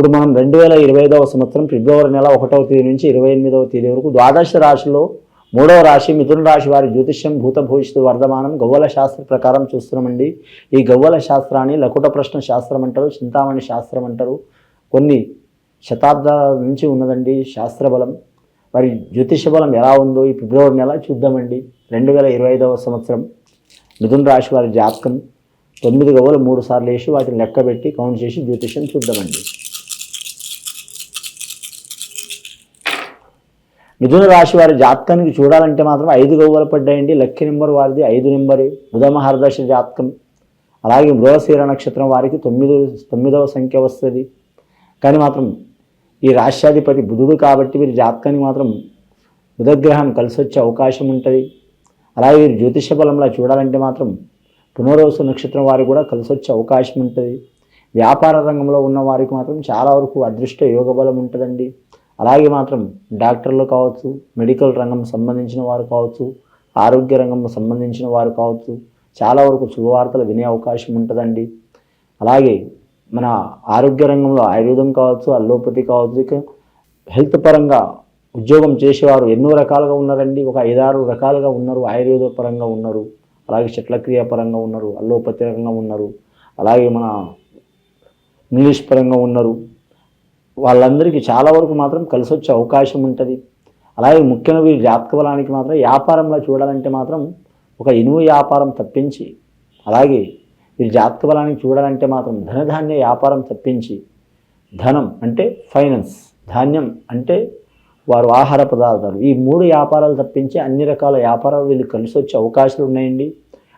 ఇప్పుడు మనం 2025వ సంవత్సరం ఫిబ్రవరి నెల 1వ తేదీ నుంచి 28వ తేదీ వరకు ద్వాదశ రాశిలో 3వ రాశి మిథున రాశి వారి జ్యోతిష్యం భూత భవిష్యత్తు వర్ధమానం గవ్వల శాస్త్ర ప్రకారం చూస్తున్నామండి. ఈ గవ్వల శాస్త్రాన్ని లకుట ప్రశ్న శాస్త్రం అంటారు, చింతామణి శాస్త్రం అంటారు. కొన్ని శతాబ్దాల నుంచి ఉన్నదండి శాస్త్ర బలం. మరి జ్యోతిష బలం ఎలా ఉందో ఈ ఫిబ్రవరి నెల చూద్దామండి. 2025వ సంవత్సరం మిథున రాశి వారి జాతకం 9 గవ్వలు 3 సార్లు వేసి వాటిని లెక్కబెట్టి కౌంట్ చేసి జ్యోతిష్యం చూద్దామండి. మిథున రాశి వారి జాతకానికి చూడాలంటే మాత్రం 5 గవ్వలు పడ్డాయండి. లక్కీ నెంబర్ వారిది 5 నెంబర్. బుధ మహర్దశ జాతకం. అలాగే మృగశిర నక్షత్రం వారికి 9వ సంఖ్య వస్తుంది. కానీ మాత్రం ఈ రాష్ట్రాధిపతి బుధుడు కాబట్టి వీరి జాతకానికి మాత్రం బుధగ్రహం కలిసి వచ్చే అవకాశం ఉంటుంది. అలాగే వీరి జ్యోతిష బలంలో చూడాలంటే మాత్రం పునర్వసు నక్షత్రం వారికి కూడా కలిసి వచ్చే అవకాశం ఉంటుంది. వ్యాపార రంగంలో ఉన్న వారికి మాత్రం చాలా వరకు అదృష్ట యోగ బలం ఉంటుందండి. అలాగే మాత్రం డాక్టర్లు కావచ్చు, మెడికల్ రంగం సంబంధించిన వారు కావచ్చు, ఆరోగ్య రంగం సంబంధించిన వారు కావచ్చు, చాలా వరకు శుభవార్తలు వినే అవకాశం ఉంటుందండి. అలాగే మన ఆరోగ్య రంగంలో ఆయుర్వేదం కావచ్చు, అల్లోపతి కావచ్చు, ఇక హెల్త్ పరంగా ఉద్యోగం చేసేవారు ఎన్నో రకాలుగా ఉన్నారండి. ఒక 5-6 రకాలుగా ఉన్నారు. ఆయుర్వేద పరంగా ఉన్నారు, అలాగే చెట్లక్రియ పరంగా ఉన్నారు, అల్లోపతి రంగంగా ఉన్నారు, అలాగే మన ఇంగ్లీష్ పరంగా ఉన్నారు. వాళ్ళందరికీ చాలా వరకు మాత్రం కలిసి వచ్చే అవకాశం ఉంటుంది. అలాగే ముఖ్యంగా వీరి జాతక బలానికి మాత్రం వ్యాపారంలో చూడాలంటే మాత్రం ఒక ఇనుము వ్యాపారం తప్పించి, అలాగే వీరి జాతక బలానికి చూడాలంటే మాత్రం ధనధాన్య వ్యాపారం తప్పించి, ధనం అంటే ఫైనాన్స్, ధాన్యం అంటే వారు ఆహార పదార్థాలు, ఈ 3 వ్యాపారాలు తప్పించి అన్ని రకాల వ్యాపారాలు వీళ్ళు కలిసి వచ్చే అవకాశాలు ఉన్నాయండి.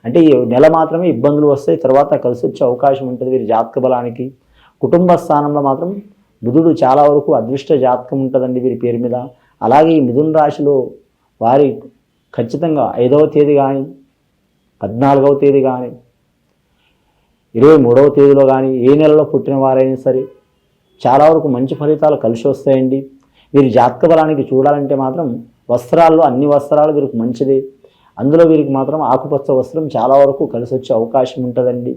అంటే ఈ నెల మాత్రమే ఇబ్బందులు వస్తాయి, తర్వాత కలిసి వచ్చే అవకాశం ఉంటుంది వీరి జాతక బలానికి. కుటుంబ స్థానంలో మాత్రం బుధుడు చాలా వరకు అదృష్ట జాతకం ఉంటుందండి వీరి పేరు మీద. అలాగే ఈ మిథున రాశిలో వారి ఖచ్చితంగా 5వ తేదీ కానీ, 14వ తేదీ కానీ, 23వ తేదీలో కానీ, ఏ నెలలో పుట్టిన వారైనా సరే చాలా వరకు మంచి ఫలితాలు కలిసి వస్తాయండి. వీరి జాతక బలానికి చూడాలంటే మాత్రం వస్త్రాల్లో అన్ని వస్త్రాలు వీరికి మంచిది. అందులో వీరికి మాత్రం ఆకుపచ్చ వస్త్రం చాలా వరకు కలిసి వచ్చే అవకాశం ఉంటుందండి.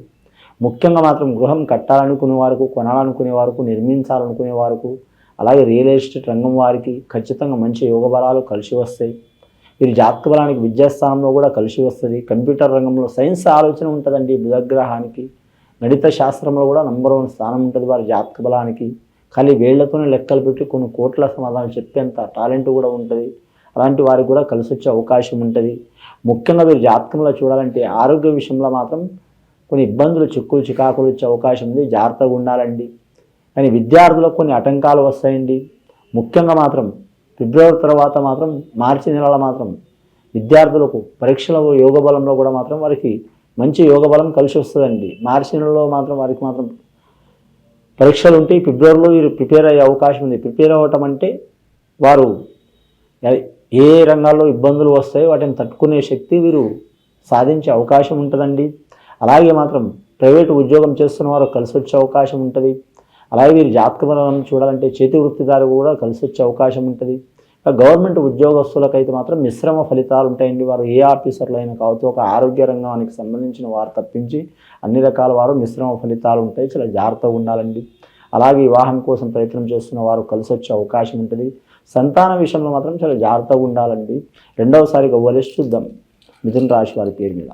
ముఖ్యంగా మాత్రం గృహం కట్టాలనుకునే వారికి, కొనాలనుకునే వారికి, నిర్మించాలనుకునే వారికి, అలాగే రియల్ ఎస్టేట్ రంగం వారికి ఖచ్చితంగా మంచి యోగ బలాలు కలిసి వస్తాయి. వీరి జాతక బలానికి విద్యాస్థానంలో కూడా కలిసి వస్తుంది. కంప్యూటర్ రంగంలో సైన్స్ ఆలోచన ఉంటుందండి బుధగ్రహానికి. గణిత శాస్త్రంలో కూడా నంబర్ 1 స్థానం ఉంటుంది వారి జాతక బలానికి. ఖాళీ వేళ్లతోనే లెక్కలు పెట్టి కొన్ని కోట్ల సమాధానం చెప్పేంత టాలెంట్ కూడా ఉంటుంది. అలాంటి వారికి కూడా కలిసి వచ్చే అవకాశం ఉంటుంది. ముఖ్యంగా వీరి జాతకంలో చూడాలంటే ఆరోగ్య విషయంలో మాత్రం కొన్ని ఇబ్బందులు, చిక్కులు, చికాకులు వచ్చే అవకాశం ఉంది. జాగ్రత్తగా ఉండాలండి. కానీ విద్యార్థులకు కొన్ని ఆటంకాలు వస్తాయండి. ముఖ్యంగా మాత్రం ఫిబ్రవరి తర్వాత మాత్రం మార్చి నెలలో మాత్రం విద్యార్థులకు పరీక్షల యోగ బలంలో కూడా మాత్రం వారికి మంచి యోగ బలం కలిసి వస్తుందండి. మార్చి నెలలో మాత్రం వారికి మాత్రం పరీక్షలు ఉంటాయి. ఫిబ్రవరిలో వీరు ప్రిపేర్ అయ్యే అవకాశం ఉంది. ప్రిపేర్ అవ్వటం అంటే వారు ఏ రంగాల్లో ఇబ్బందులు వస్తాయో వాటిని తట్టుకునే శక్తి వీరు సాధించే అవకాశం ఉంటుందండి. అలాగే మాత్రం ప్రైవేటు ఉద్యోగం చేస్తున్న వారు కలిసి వచ్చే అవకాశం ఉంటుంది. అలాగే వీరి జాతక బలం చూడాలంటే చేతి వృత్తిదారు కూడా కలిసి వచ్చే అవకాశం ఉంటుంది. గవర్నమెంట్ ఉద్యోగస్తులకైతే మాత్రం మిశ్రమ ఫలితాలు ఉంటాయండి. వారు ఏ ఆఫీసర్లు అయినా కావచ్చు, ఒక ఆరోగ్య రంగానికి సంబంధించిన వారు తప్పించి అన్ని రకాల వారు మిశ్రమ ఫలితాలు ఉంటాయి. చాలా జాగ్రత్తగా ఉండాలండి. అలాగే వివాహం కోసం ప్రయత్నం చేస్తున్న వారు కలిసి వచ్చే అవకాశం ఉంటుంది. సంతాన విషయంలో మాత్రం చాలా జాగ్రత్తగా ఉండాలండి. రెండవసారిగా వలేసి చూద్దాం మిథున రాశి వారి పేరు మీద.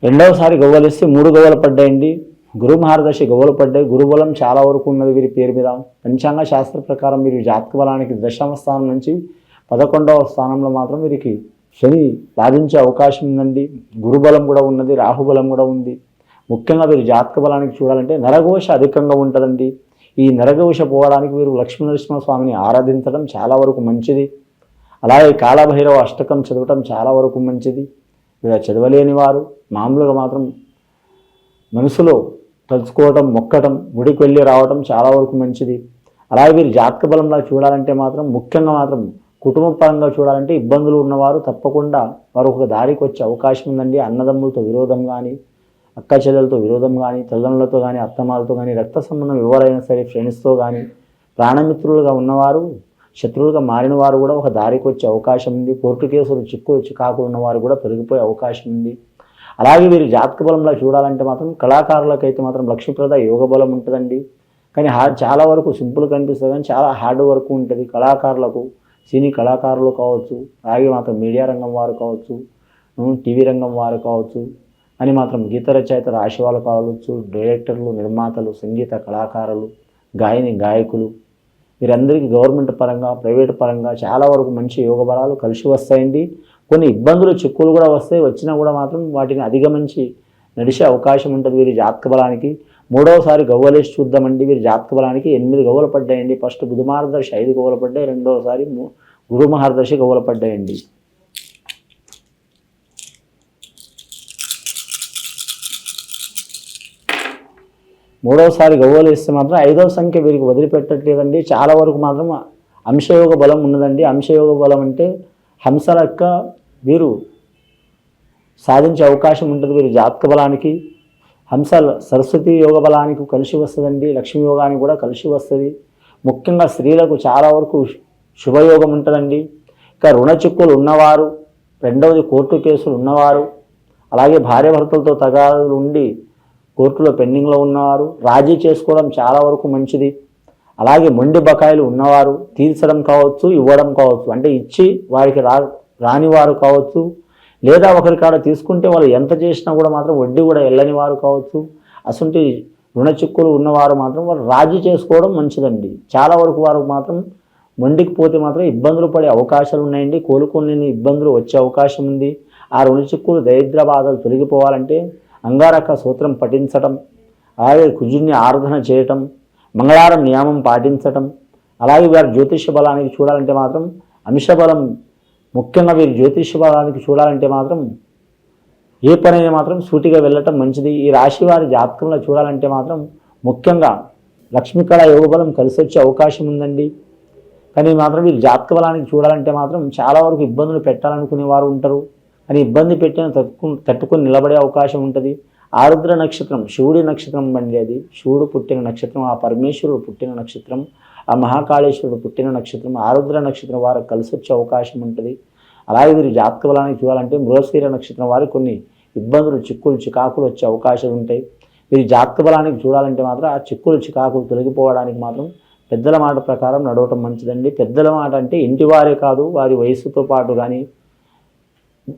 రెండవసారి గవ్వలిస్తే 3 గవ్వలు పడ్డాయండి. గురు మహర్దశ గవ్వలు పడ్డాయి. గురుబలం చాలా వరకు ఉన్నది వీరి పేరు మీద. పంచాంగ శాస్త్ర ప్రకారం వీరి జాతక బలానికి 10వ స్థానం నుంచి 11వ స్థానంలో మాత్రం వీరికి శని లాభించే అవకాశం ఉందండి. గురుబలం కూడా ఉన్నది, రాహుబలం కూడా ఉంది. ముఖ్యంగా వీరి జాతక బలానికి చూడాలంటే నరఘోష అధికంగా ఉంటుందండి. ఈ నరఘోష పోవడానికి వీరు లక్ష్మీనరసింహ స్వామిని ఆరాధించడం చాలా వరకు మంచిది. అలాగే కాళభైరవ అష్టకం చదవటం చాలా వరకు మంచిది. ఇలా చదవలేని వారు మామూలుగా మాత్రం మనసులో తలుచుకోవటం, మొక్కటం, గుడికి వెళ్ళి రావటం చాలా వరకు మంచిది. అలాగే వీరి జాతక బలంలో చూడాలంటే మాత్రం ముఖ్యంగా మాత్రం కుటుంబ పరంగా చూడాలంటే ఇబ్బందులు ఉన్నవారు తప్పకుండా వారు ఒక దారికి వచ్చే అవకాశం ఉందండి. అన్నదమ్ములతో విరోధం కానీ, అక్క చెల్లెలతో విరోధం కానీ, తల్లిదండ్రులతో కానీ, అత్తమాలతో కానీ, రక్త సంబంధం ఎవరైనా సరే ఫ్రెండ్స్తో కానీ, ప్రాణమిత్రులుగా ఉన్నవారు శత్రువులుగా మారిన వారు కూడా ఒక దారికి వచ్చే అవకాశం ఉంది. కోర్టు కేసులు చిక్కు చికాకులు ఉన్నవారు కూడా తొలగిపోయే అవకాశం ఉంది. అలాగే వీరి జాతక బలంలో చూడాలంటే మాత్రం కళాకారులకైతే మాత్రం లక్ష్మీప్రద యోగ బలం ఉంటుందండి. కానీ చాలా వరకు సింపుల్ కనిపిస్తుంది కానీ చాలా హార్డ్ వర్క్ ఉంటుంది కళాకారులకు. సినీ కళాకారులు కావచ్చు, అలాగే మాత్రం మీడియా రంగం వారు కావచ్చు, టీవీ రంగం వారు కావచ్చు, అని మాత్రం గీత రచయిత రాశి వాళ్ళు కావచ్చు, డైరెక్టర్లు, నిర్మాతలు, సంగీత కళాకారులు, గాయకులు వీరందరికీ గవర్నమెంట్ పరంగా, ప్రైవేట్ పరంగా చాలా వరకు మంచి యోగ బలాలు కలిసి వస్తాయండి. కొన్ని ఇబ్బందులు, చిక్కులు కూడా వస్తాయి. వచ్చినా కూడా మాత్రం వాటిని అధిగమించి నడిచే అవకాశం ఉంటుంది వీరి జాతక బలానికి. మూడవసారి గవ్వలేసి చూద్దామండి. వీరి జాతక బలానికి 8 గవ్వలు పడ్డాయండి. ఫస్ట్ బుధ మహర్దశి 5 గవ్వలు పడ్డాయి. రెండవసారి గురు మహర్దశి గవ్వలు పడ్డాయండి. మూడవసారి గవ్వలు వేస్తే మాత్రం 5వ సంఖ్య వీరికి వదిలిపెట్టట్లేదండి. చాలా వరకు మాత్రం అంశయోగ బలం ఉన్నదండి. అంశయోగ బలం అంటే హంసల యొక్క వీరు సాధించే అవకాశం ఉంటుంది వీరి జాతక బలానికి. హంస సరస్వతి యోగ బలానికి కలిసి వస్తుందండి. లక్ష్మీ యోగానికి కూడా కలిసి వస్తుంది. ముఖ్యంగా స్త్రీలకు చాలా వరకు శుభయోగం ఉంటుందండి. ఇంకా రుణ చిక్కులు ఉన్నవారు, రెండవది కోర్టు కేసులు ఉన్నవారు, అలాగే భార్యాభర్తలతో తగాదులు ఉండి కోర్టులో పెండింగ్లో ఉన్నవారు రాజీ చేసుకోవడం చాలా వరకు మంచిది. అలాగే మొండి బకాయిలు ఉన్నవారు తీర్చడం కావచ్చు, ఇవ్వడం కావచ్చు, అంటే ఇచ్చి వారికి రాని వారు కావచ్చు, లేదా ఒకరి కాడ తీసుకుంటే వాళ్ళు ఎంత చేసినా కూడా మాత్రం వడ్డీ కూడా వెళ్ళని వారు కావచ్చు. అసలు రుణ చిక్కులు ఉన్నవారు మాత్రం వారు రాజీ చేసుకోవడం మంచిదండి. చాలా వరకు వారు మాత్రం మొండికి పోతే మాత్రం ఇబ్బందులు పడే అవకాశాలు ఉన్నాయండి. కోలుకోలేని ఇబ్బందులు వచ్చే అవకాశం ఉంది. ఆ రుణ చిక్కులు, దరిద్ర బాధలు తొలగిపోవాలంటే అంగారక సూత్రం పఠించటం, అలాగే కుజుడిని ఆరాధన చేయటం, మంగళవారం నియమం పాటించటం, అలాగే వారి జ్యోతిష బలానికి చూడాలంటే మాత్రం అంశబలం, ముఖ్యంగా వీరి జ్యోతిష బలానికి చూడాలంటే మాత్రం ఏ పనైనా మాత్రం సూటిగా వెళ్ళటం మంచిది. ఈ రాశి వారి జాతకంలో చూడాలంటే మాత్రం ముఖ్యంగా లక్ష్మీకళ యోగ బలం కలిసి వచ్చే అవకాశం ఉందండి. కానీ మాత్రం వీరి జాతక బలానికి చూడాలంటే మాత్రం చాలా వరకు ఇబ్బందులు పెట్టాలనుకునే వారు ఉంటారు. అని ఇబ్బంది పెట్టిన తట్టుకొని నిలబడే అవకాశం ఉంటుంది. ఆరుద్ర నక్షత్రం శివుడి నక్షత్రం అండి. అది శివుడు పుట్టిన నక్షత్రం, ఆ పరమేశ్వరుడు పుట్టిన నక్షత్రం, ఆ మహాకాళేశ్వరుడు పుట్టిన నక్షత్రం. ఆరుద్ర నక్షత్రం వారికి కలిసి వచ్చే అవకాశం ఉంటుంది. అలాగే వీరి జాతక బలానికి చూడాలంటే మృగశిర నక్షత్రం వారికి కొన్ని ఇబ్బందులు, చిక్కులు, చికాకులు వచ్చే అవకాశాలు ఉంటాయి. వీరి జాతక బలానికి చూడాలంటే మాత్రం ఆ చిక్కులు, చికాకులు తొలగిపోవడానికి మాత్రం పెద్దల మాట ప్రకారం నడవటం మంచిదండి. పెద్దల మాట అంటే ఇంటి వారే కాదు, వారి వయసుతో పాటు కానీ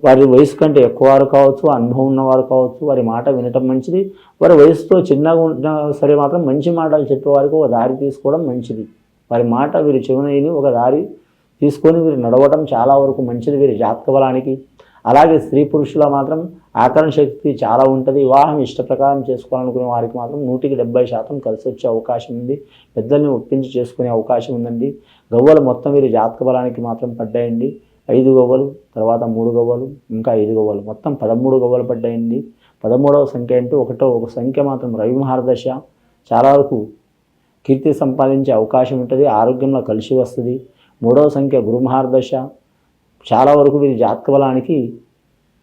వారి వయసు కంటే ఎక్కువ వారు కావచ్చు, అనుభవం ఉన్నవారు కావచ్చు, వారి మాట వినటం మంచిది. వారి వయసుతో చిన్నగా ఉన్నా సరే మాత్రం మంచి మాటలు చెప్పేవారికి ఒక దారి తీసుకోవడం మంచిది. వారి మాట వీరి చెవునని ఒక దారి తీసుకొని వీరు నడవటం చాలా వరకు మంచిది వీరి జాతక బలానికి. అలాగే స్త్రీ పురుషుల మాత్రం ఆకరణ శక్తి చాలా ఉంటుంది. వివాహం ఇష్ట ప్రకారం చేసుకోవాలనుకునే వారికి మాత్రం 100% కలిసి వచ్చే అవకాశం ఉంది. పెద్దల్ని ఒప్పించి చేసుకునే అవకాశం ఉందండి. గవ్వలు మొత్తం వీరి జాతక బలానికి మాత్రం పడ్డాయండి. 5 గవ్వలు, తర్వాత 3 గవ్వలు, ఇంకా 5 గవ్వలు, మొత్తం 13 గవ్వలు పడ్డాయండి. 13వ సంఖ్య అంటే ఒక సంఖ్య మాత్రం రవి మహర్దశ చాలా వరకు కీర్తి సంపాదించే అవకాశం ఉంటుంది. ఆరోగ్యంలో కలిసి వస్తుంది. 3వ సంఖ్య గురు మహర్దశ చాలా వరకు వీరి జాతక బలానికి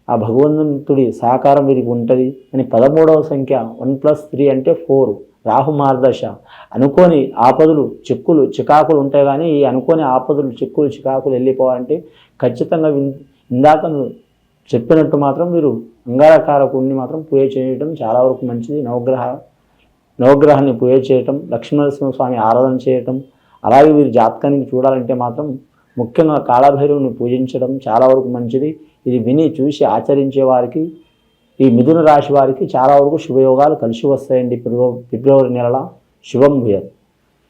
ఆ భగవంతుడి సహకారం వీరికి ఉంటుంది. అని 13వ సంఖ్య 1+3 అంటే 4 రాహు మహర్దశ. అనుకోని ఆపదలు, చిక్కులు, చికాకులు ఉంటాయి. కానీ ఈ అనుకోని ఆపదలు, చిక్కులు, చికాకులు వెళ్ళిపోవాలంటే ఖచ్చితంగా ఇందాక చెప్పినట్టు మాత్రం మీరు అంగారకారకుడిని మాత్రం పూజ చేయడం చాలా వరకు మంచిది. నవగ్రహాన్ని పూజ చేయటం, లక్ష్మీనరసింహస్వామి ఆరాధన చేయటం, అలాగే వీరి జాతకానికి చూడాలంటే మాత్రం ముఖ్యంగా కాళభైరవుని పూజించడం చాలా వరకు మంచిది. ఇది విని చూసి ఆచరించే వారికి, ఈ మిథున రాశి వారికి చాలా వరకు శుభయోగాలు కలిసి వస్తాయండి. ఫిబ్రవరి నెలలో శుభం భూయాత్.